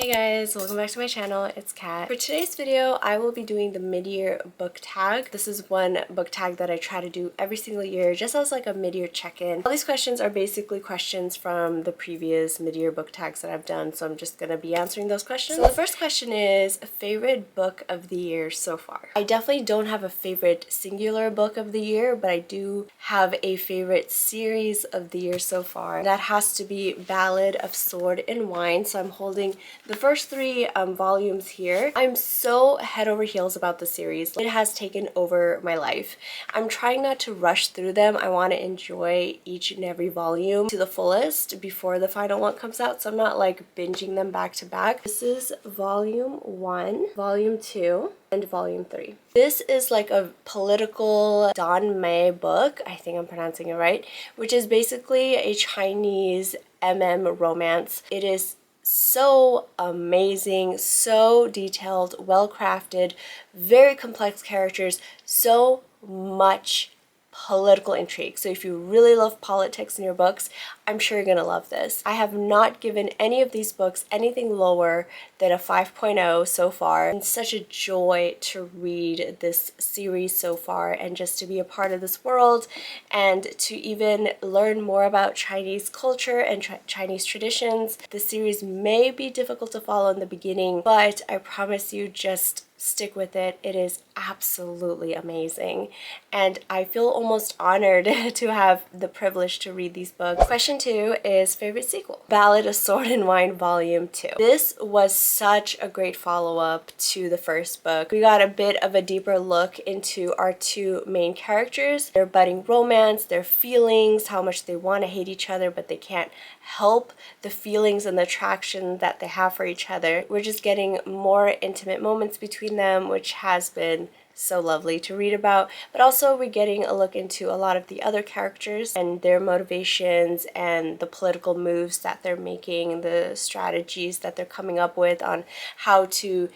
Hey guys, welcome back to my channel. It's Kat. For today's video, I will be doing the mid-year book tag. This is one book tag that I try to do every single year, just as like a mid-year check-in. All these questions are basically questions from the previous mid-year book tags that I've done, so I'm just gonna be answering those questions. So the first question is, favorite book of the year so far? I definitely don't have a favorite singular book of the year, but I do have a favorite series of the year so far. That has to be Ballad of Sword and Wine, so I'm holding the first three volumes here. I'm so head over heels about the series. It has taken over my life. I'm trying not to rush through them. I want to enjoy each and every volume to the fullest before the final one comes out, so I'm not like binging them back to back. This is volume 1, volume 2, and volume 3. This is like a political Don Mei book, I think I'm pronouncing it right, which is basically a Chinese romance. It is so amazing, so detailed, well crafted, very complex characters, so much political intrigue. So if you really love politics in your books, I'm sure you're gonna love this. I have not given any of these books anything lower than a 5.0 so far. It's such a joy to read this series so far and just to be a part of this world and to even learn more about Chinese culture and Chinese traditions. The series may be difficult to follow in the beginning, but I promise you, just stick with it. It is absolutely amazing, and I feel almost honored to have the privilege to read these books. Question 2 is favorite sequel. Ballad of Sword and Wine Volume 2. This was such a great follow-up to the first book. We got a bit of a deeper look into our two main characters, their budding romance, their feelings, how much they want to hate each other but they can't help the feelings and the attraction that they have for each other. We're just getting more intimate moments between them, which has been so lovely to read about, but also we're getting a look into a lot of the other characters and their motivations and the political moves that they're making, the strategies that they're coming up with on how to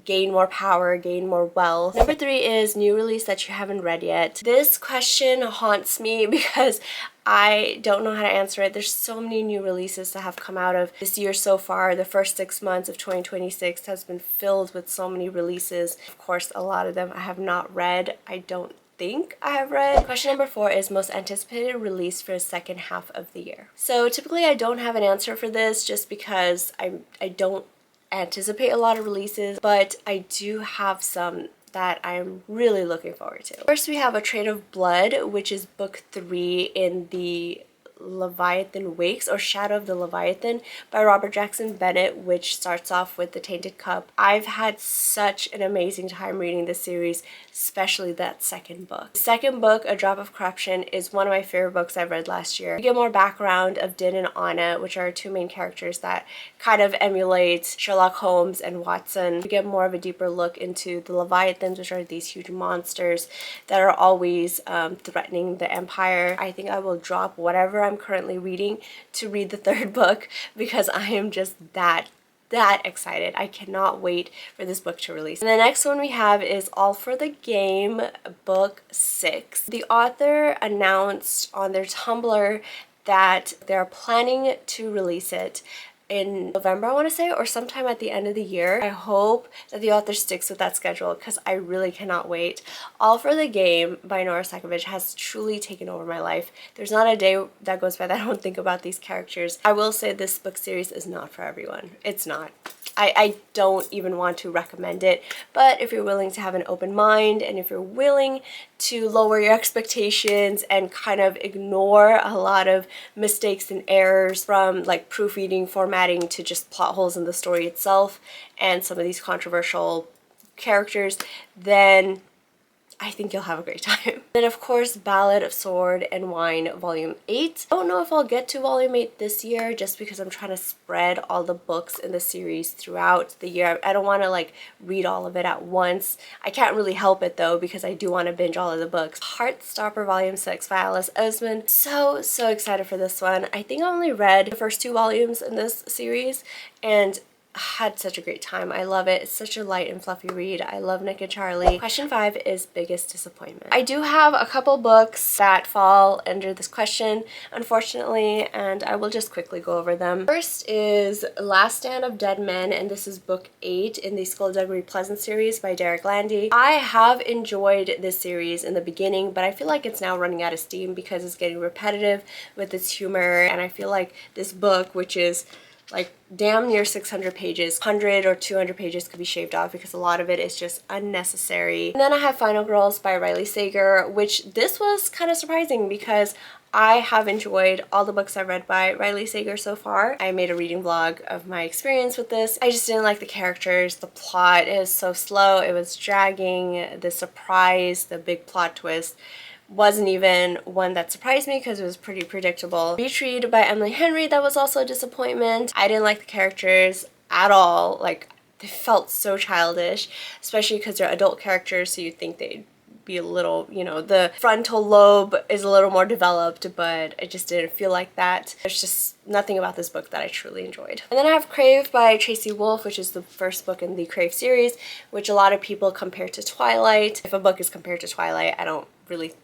gain more power, gain more wealth. Number 3 is new release that you haven't read yet. This question haunts me because I don't know how to answer it. There's so many new releases that have come out of this year so far. The first 6 months of 2026 has been filled with so many releases. Of course, a lot of them I have not read. I don't think I have read. Question number 4 is most anticipated release for the second half of the year. So typically I don't have an answer for this just because I don't anticipate a lot of releases, but I do have some that I'm really looking forward to. First, we have A Trade of Blood, which is book 3 in the Leviathan Wakes, or Shadow of the Leviathan by Robert Jackson Bennett, which starts off with The Tainted Cup. I've had such an amazing time reading this series, especially that second book. The second book, A Drop of Corruption, is one of my favorite books I've read last year. We get more background of Din and Anna, which are our two main characters that kind of emulate Sherlock Holmes and Watson. We get more of a deeper look into the Leviathans, which are these huge monsters that are always threatening the Empire. I think I will drop whatever I'm currently reading to read the third book because I am just that excited. I cannot wait for this book to release. And the next one we have is All for the Game, book 6. The author announced on their Tumblr that they're planning to release it in November, I want to say, or sometime at the end of the year. I hope that the author sticks with that schedule because I really cannot wait. All for the Game by Nora Sakovich has truly taken over my life. There's not a day that goes by that I don't think about these characters. I will say this book series is not for everyone. It's not. I don't even want to recommend it, but if you're willing to have an open mind and if you're willing to lower your expectations and kind of ignore a lot of mistakes and errors from like proofreading, formatting to just plot holes in the story itself and some of these controversial characters, then I think you'll have a great time. Then of course, Ballad of Sword and Wine Volume 8. I don't know if I'll get to Volume 8 this year just because I'm trying to spread all the books in the series throughout the year. I don't want to like read all of it at once. I can't really help it though because I do want to binge all of the books. Heartstopper Volume 6 by Alice Oseman. So excited for this one. I think I only read the first 2 volumes in this series and had such a great time. I love it. It's such a light and fluffy read. I love Nick and Charlie. Question 5 is biggest disappointment. I do have a couple books that fall under this question, unfortunately, and I will just quickly go over them. First is Last Stand of Dead Men, and this is book 8 in the Skullduggery Pleasant series by Derek Landy. I have enjoyed this series in the beginning, but I feel like it's now running out of steam because it's getting repetitive with its humor, and I feel like this book, which is like damn near 600 pages, 100 or 200 pages could be shaved off because a lot of it is just unnecessary. And then I have Final Girls by Riley Sager, which this was kind of surprising because I have enjoyed all the books I've read by Riley Sager so far. I made a reading vlog of my experience with this. I just didn't like the characters. The plot is so slow. It was dragging. The surprise, the big plot twist wasn't even one that surprised me because it was pretty predictable. Beach Read by Emily Henry, that was also a disappointment. I didn't like the characters at all. Like, they felt so childish, especially because they're adult characters, so you'd think they'd be a little, you know, the frontal lobe is a little more developed, but I just didn't feel like that. There's just nothing about this book that I truly enjoyed. And then I have Crave by Tracy Wolff, which is the first book in the Crave series, which a lot of people compare to Twilight. If a book is compared to Twilight, I don't really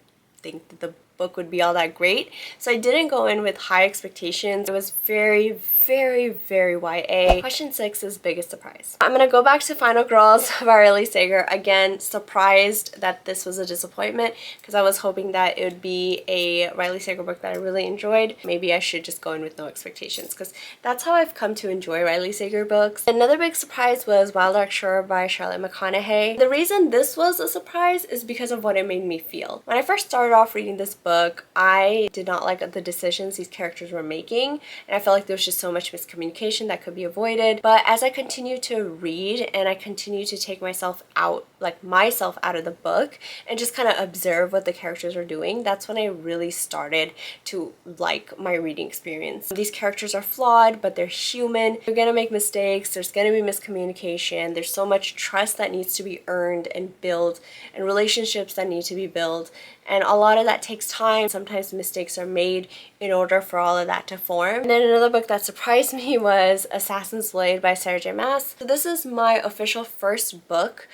think that the book would be all that great, so I didn't go in with high expectations. It was very, very YA. Question 6 is biggest surprise. I'm gonna go back to Final Girls by Riley Sager. Again, surprised that this was a disappointment because I was hoping that it would be a Riley Sager book that I really enjoyed. Maybe I should just go in with no expectations because that's how I've come to enjoy Riley Sager books. Another big surprise was Wild Dark Shore by Charlotte McConaughey. The reason this was a surprise is because of what it made me feel. When I first started off reading this book, I did not like the decisions these characters were making, and I felt like there was just so much miscommunication that could be avoided. But as I continued to read and I continued to take myself out of the book and just kind of observe what the characters are doing, that's when I really started to like my reading experience. These characters are flawed, but they're human. They're gonna make mistakes. There's gonna be miscommunication. There's so much trust that needs to be earned and built, and relationships that need to be built. And a lot of that takes time. Sometimes mistakes are made in order for all of that to form. And then another book that surprised me was Assassin's Blade by Sarah J Maas. So this is my official first book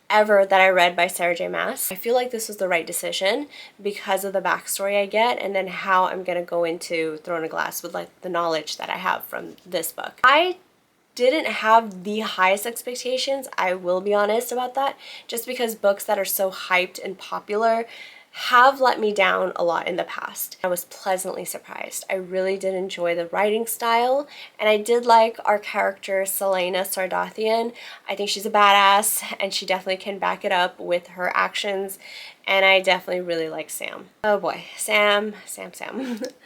ever that I read by Sarah J Maas. I feel like this was the right decision because of the backstory I get and then how I'm gonna go into Throne of Glass with like the knowledge that I have from this book. I didn't have the highest expectations, I will be honest about that, just because books that are so hyped and popular have let me down a lot in the past. I was pleasantly surprised. I really did enjoy the writing style, and I did like our character Selena Sardathian. I think she's a badass, and she definitely can back it up with her actions, and I definitely really like Sam. Oh boy, Sam.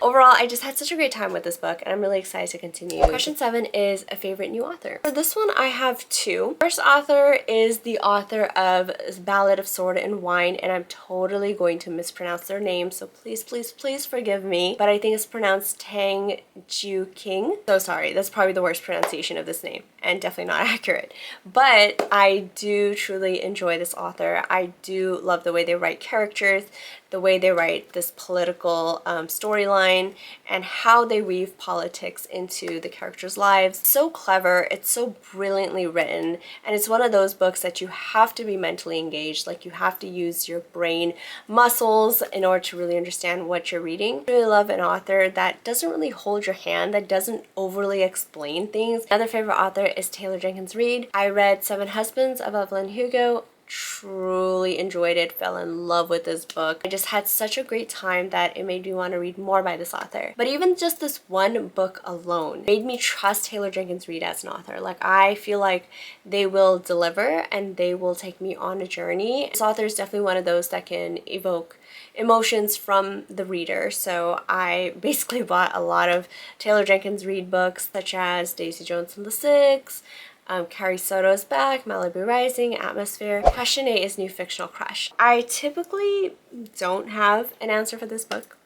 Overall, I just had such a great time with this book, and I'm really excited to continue. Question 7 is a favorite new author. For this one, I have 2. First author is the author of Ballad of Sword and Wine, and I'm totally going to mispronounce their name, so please forgive me, but I think it's pronounced Tang Ju King. So sorry, that's probably the worst pronunciation of this name, and definitely not accurate. But I do truly enjoy this author. I do love the way they write characters, the way they write this political storyline, and how they weave politics into the characters' lives. So clever, it's so brilliantly written, and it's one of those books that you have to be mentally engaged, like you have to use your brain muscles in order to really understand what you're reading. I really love an author that doesn't really hold your hand, that doesn't overly explain things. Another favorite author is Taylor Jenkins Reid. I read 7 Husbands of Evelyn Hugo. Truly enjoyed it, fell in love with this book. I just had such a great time that it made me want to read more by this author. But even just this one book alone made me trust Taylor Jenkins Reid as an author. Like, I feel like they will deliver and they will take me on a journey. This author is definitely one of those that can evoke emotions from the reader. So I basically bought a lot of Taylor Jenkins Reid books, such as Daisy Jones and the Six, Carrie Soto's Back, Malibu Rising, Atmosphere. Question 8 is New Fictional Crush. I typically don't have an answer for this book,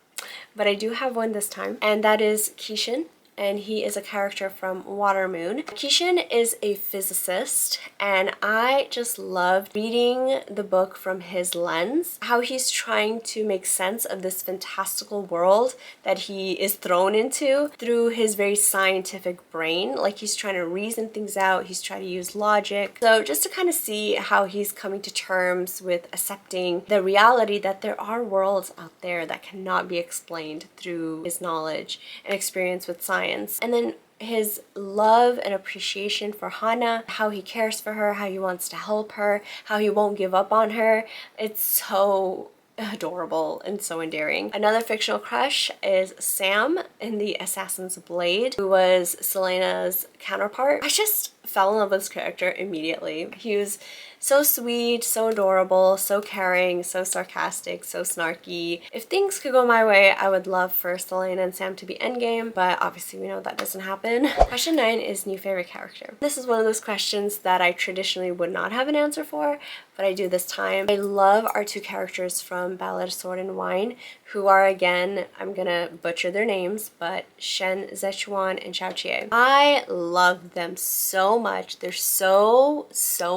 but I do have one this time, and that is Kishin and he is a character from Watermoon. Kishin is a physicist, and I just loved reading the book from his lens, how he's trying to make sense of this fantastical world that he is thrown into through his very scientific brain. Like, he's trying to reason things out, he's trying to use logic. So just to kind of see how he's coming to terms with accepting the reality that there are worlds out there that cannot be explained through his knowledge and experience with science. And then his love and appreciation for Hana, how he cares for her, how he wants to help her, how he won't give up on her. It's so adorable and so endearing. Another fictional crush is Sam in The Assassin's Blade, who was Selena's counterpart. I just fell in love with this character immediately. He was so sweet, so adorable, so caring, so sarcastic, so snarky. If things could go my way, I would love for Selena and Sam to be endgame, but obviously we know that doesn't happen. Question 9 is new favorite character. This is one of those questions that I traditionally would not have an answer for, but I do this time. I love our two characters from Ballad of Sword and Wine, who are, again, I'm gonna butcher their names, but Shen Zhechuan and Xiao Qie. I love them so much. They're so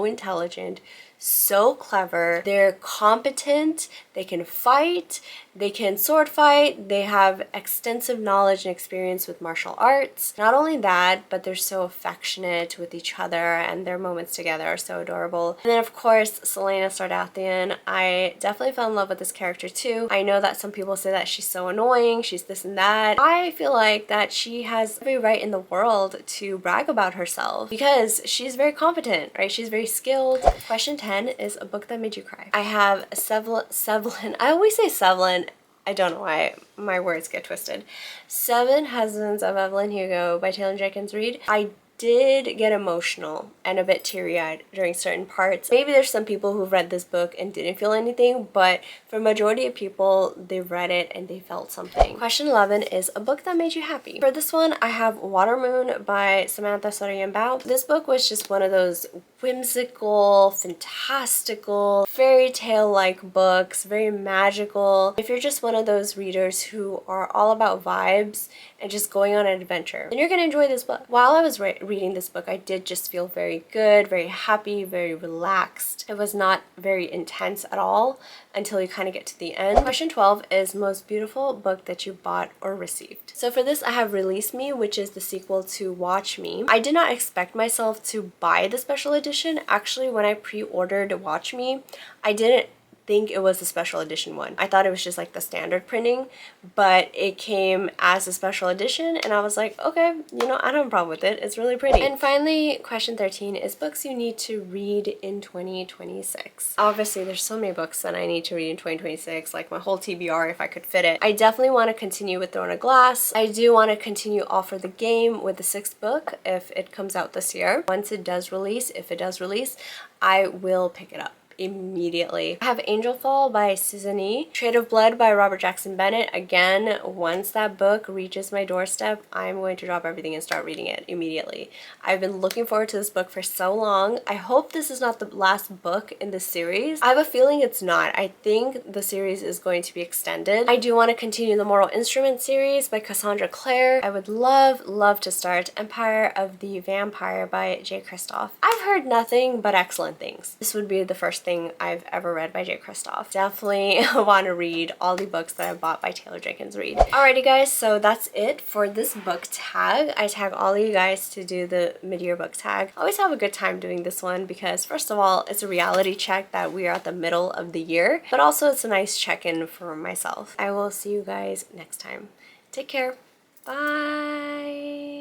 intelligent, so clever, they're competent, they can fight, they can sword fight, they have extensive knowledge and experience with martial arts. Not only that, but they're so affectionate with each other, and their moments together are so adorable. And then of course, Selena Sardathian. I definitely fell in love with this character too. I know that some people say that she's so annoying, she's this and that. I feel like that she has every right in the world to brag about herself because she's very competent, right? She's very skilled. Question 10 is a book that made you cry. I have Sevlin. I always say Sevlin. I don't know why my words get twisted. 7 Husbands of Evelyn Hugo by Taylor Jenkins Reid. I did get emotional and a bit teary-eyed during certain parts. Maybe there's some people who've read this book and didn't feel anything, but for a majority of people, they read it and they felt something. Question 11 is a book that made you happy. For this one, I have Watermoon by Samantha Sorian Bao. This book was just one of those whimsical, fantastical, fairy tale-like books, very magical. If you're just one of those readers who are all about vibes and just going on an adventure, then you're gonna enjoy this book. While I was reading this book, I did just feel very good, very happy, very relaxed. It was not very intense at all until you kind of get to the end. Question 12 is most beautiful book that you bought or received. So for this, I have Release Me, which is the sequel to Watch Me. I did not expect myself to buy the special edition. Actually, when I pre-ordered Watch Me, I didn't think it was the special edition one. I thought it was just like the standard printing, but it came as a special edition and I was like, okay, you know, I don't have a problem with it. It's really pretty. And finally, question 13 is books you need to read in 2026. Obviously, there's so many books that I need to read in 2026, like my whole TBR if I could fit it. I definitely want to continue with Throne of Glass. I do want to continue All for the Game with the 6th book if it comes out this year. Once it does release, if it does release, I will pick it up immediately. I have Angel Fall by Susan E. Trade of Blood by Robert Jackson Bennett. Again, once that book reaches my doorstep, I'm going to drop everything and start reading it immediately. I've been looking forward to this book for so long. I hope this is not the last book in the series. I have a feeling it's not. I think the series is going to be extended. I do want to continue the Moral Instrument series by Cassandra Clare. I would love to start Empire of the Vampire by J. Kristoff. I've heard nothing but excellent things. This would be the first thing I've ever read by J. Kristoff. Definitely want to read all the books that I bought by Taylor Jenkins Reid. Alrighty guys, so that's it for this book tag. I tag all of you guys to do the mid-year book tag. I always have a good time doing this one because first of all, it's a reality check that we are at the middle of the year, but also it's a nice check-in for myself. I will see you guys next time. Take care. Bye.